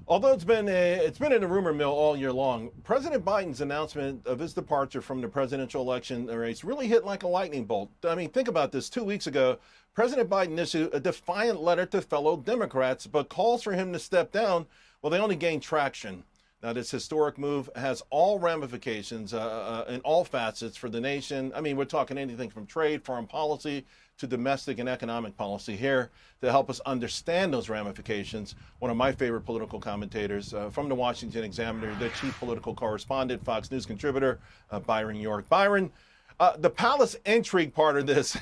Although it's been in the rumor mill all year long, President Biden's announcement of his departure from the presidential election race really hit like a lightning bolt. I mean, think about this. 2 weeks ago, President Biden issued a defiant letter to fellow Democrats, but calls for him to step down. Well, they only gained traction. Now, this historic move has all ramifications in all facets for the nation. I mean, we're talking anything from trade, foreign policy, to domestic and economic policy. Here to help us understand those ramifications, one of my favorite political commentators from the Washington Examiner, the chief political correspondent, Fox News contributor, Byron York. Byron, the palace intrigue part of this,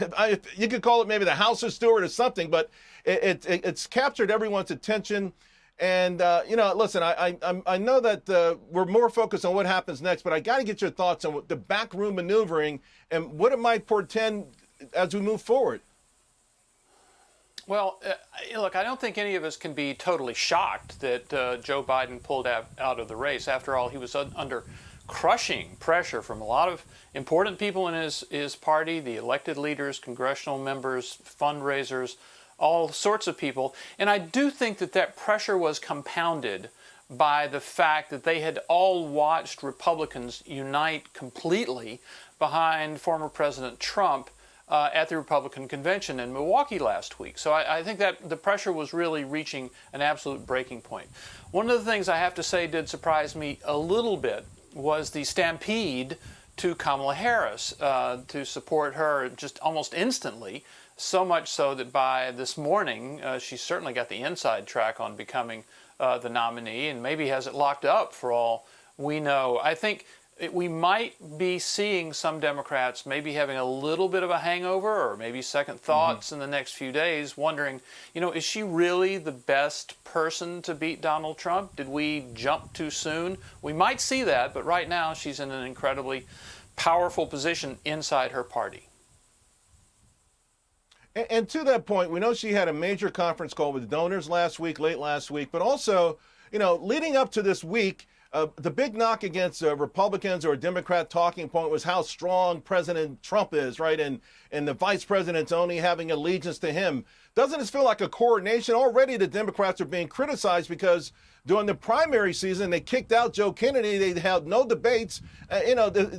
you could call it maybe the House of Stewart or something, but it's captured everyone's attention. And, listen, I know that we're more focused on what happens next, but I got to get your thoughts on the backroom maneuvering and what it might portend as we move forward. Well, look, I don't think any of us can be totally shocked that Joe Biden pulled out of the race. After all, he was under crushing pressure from a lot of important people in his party, the elected leaders, congressional members, fundraisers, all sorts of people. And I do think that pressure was compounded by the fact that they had all watched Republicans unite completely behind former President Trump at the Republican convention in Milwaukee last week. So I think that the pressure was really reaching an absolute breaking point. One of the things I have to say did surprise me a little bit was the stampede to Kamala Harris to support her just almost instantly, so much so that by this morning she certainly got the inside track on becoming the nominee and maybe has it locked up for all we know. I think we might be seeing some Democrats maybe having a little bit of a hangover or maybe second thoughts in the next few days, wondering, is she really the best person to beat Donald Trump? Did we jump too soon? We might see that, but right now she's in an incredibly powerful position inside her party. And to that point, we know she had a major conference call with donors late last week, but also, leading up to this week, the big knock against Republicans or a Democrat talking point was how strong President Trump is, right? And the vice president's only having allegiance to him. Doesn't this feel like a coronation? Already the Democrats are being criticized because during the primary season, they kicked out Joe Kennedy. They held no debates.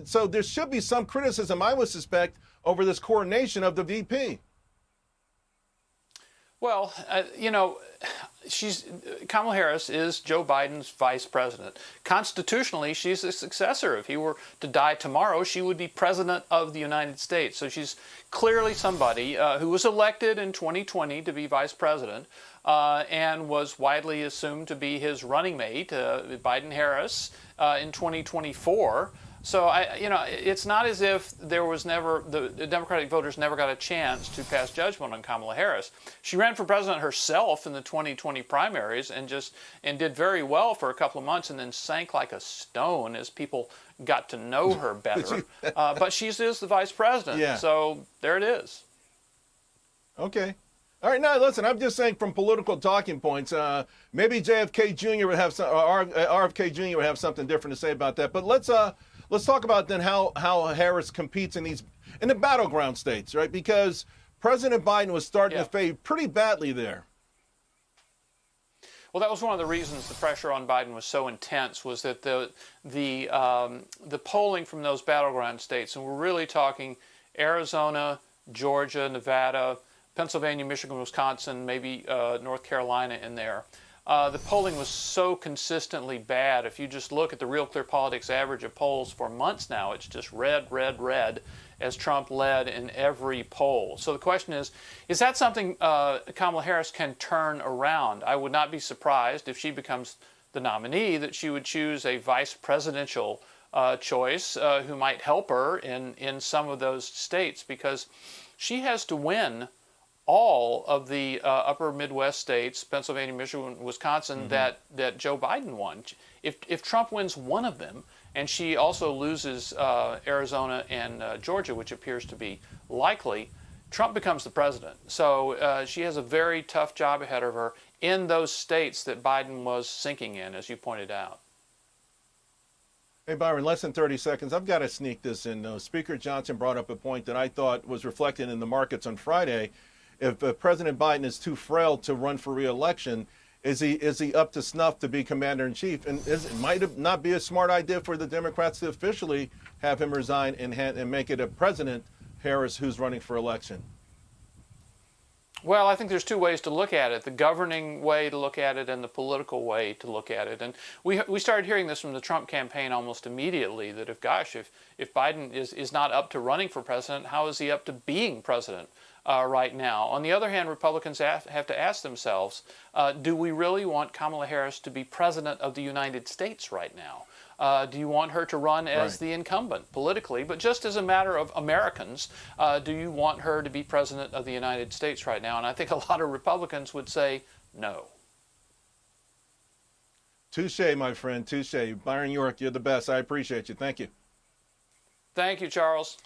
So there should be some criticism, I would suspect, over this coronation of the VP. Well, Kamala Harris is Joe Biden's vice president. Constitutionally, she's a successor. If he were to die tomorrow, she would be president of the United States. So she's clearly somebody who was elected in 2020 to be vice president and was widely assumed to be his running mate, Biden-Harris, in 2024. So, it's not as if there was the Democratic voters never got a chance to pass judgment on Kamala Harris. She ran for president herself in the 2020 primaries and did very well for a couple of months and then sank like a stone as people got to know her better. But she is the vice president. Yeah. So there it is. Okay. All right, now listen, I'm just saying from political talking points, maybe JFK Jr. would have RFK Jr. would have something different to say about that. But let's talk about then how Harris competes in the battleground states, right? Because President Biden was starting to fade pretty badly there. Well, that was one of the reasons the pressure on Biden was so intense, was that the polling from those battleground states, and we're really talking Arizona, Georgia, Nevada, Pennsylvania, Michigan, Wisconsin, maybe North Carolina in there. The polling was so consistently bad. If you just look at the Real Clear Politics average of polls for months now, it's just red, red, red as Trump led in every poll. So the question is that something Kamala Harris can turn around? I would not be surprised if she becomes the nominee that she would choose a vice presidential choice who might help her in some of those states, because she has to win all of the upper Midwest states, Pennsylvania, Michigan, Wisconsin, that Joe Biden won. If Trump wins one of them, and she also loses Arizona and Georgia, which appears to be likely, Trump becomes the president. So she has a very tough job ahead of her in those states that Biden was sinking in, as you pointed out. Hey, Byron, less than 30 seconds. I've got to sneak this in. Speaker Johnson brought up a point that I thought was reflected in the markets on Friday. If President Biden is too frail to run for re-election, Is he up to snuff to be commander in chief? And it might have not be a smart idea for the Democrats to officially have him resign and make it a President Harris who's running for election. Well, I think there's two ways to look at it: the governing way to look at it and the political way to look at it. And we started hearing this from the Trump campaign almost immediately, that if Biden is not up to running for president, how is he up to being president right now? On the other hand, Republicans have to ask themselves, do we really want Kamala Harris to be president of the United States right now? Do you want her to run as the incumbent politically? But just as a matter of Americans, do you want her to be president of the United States right now? And I think a lot of Republicans would say no. Touche, my friend, touche. Byron York, you're the best. I appreciate you. Thank you. Thank you, Charles.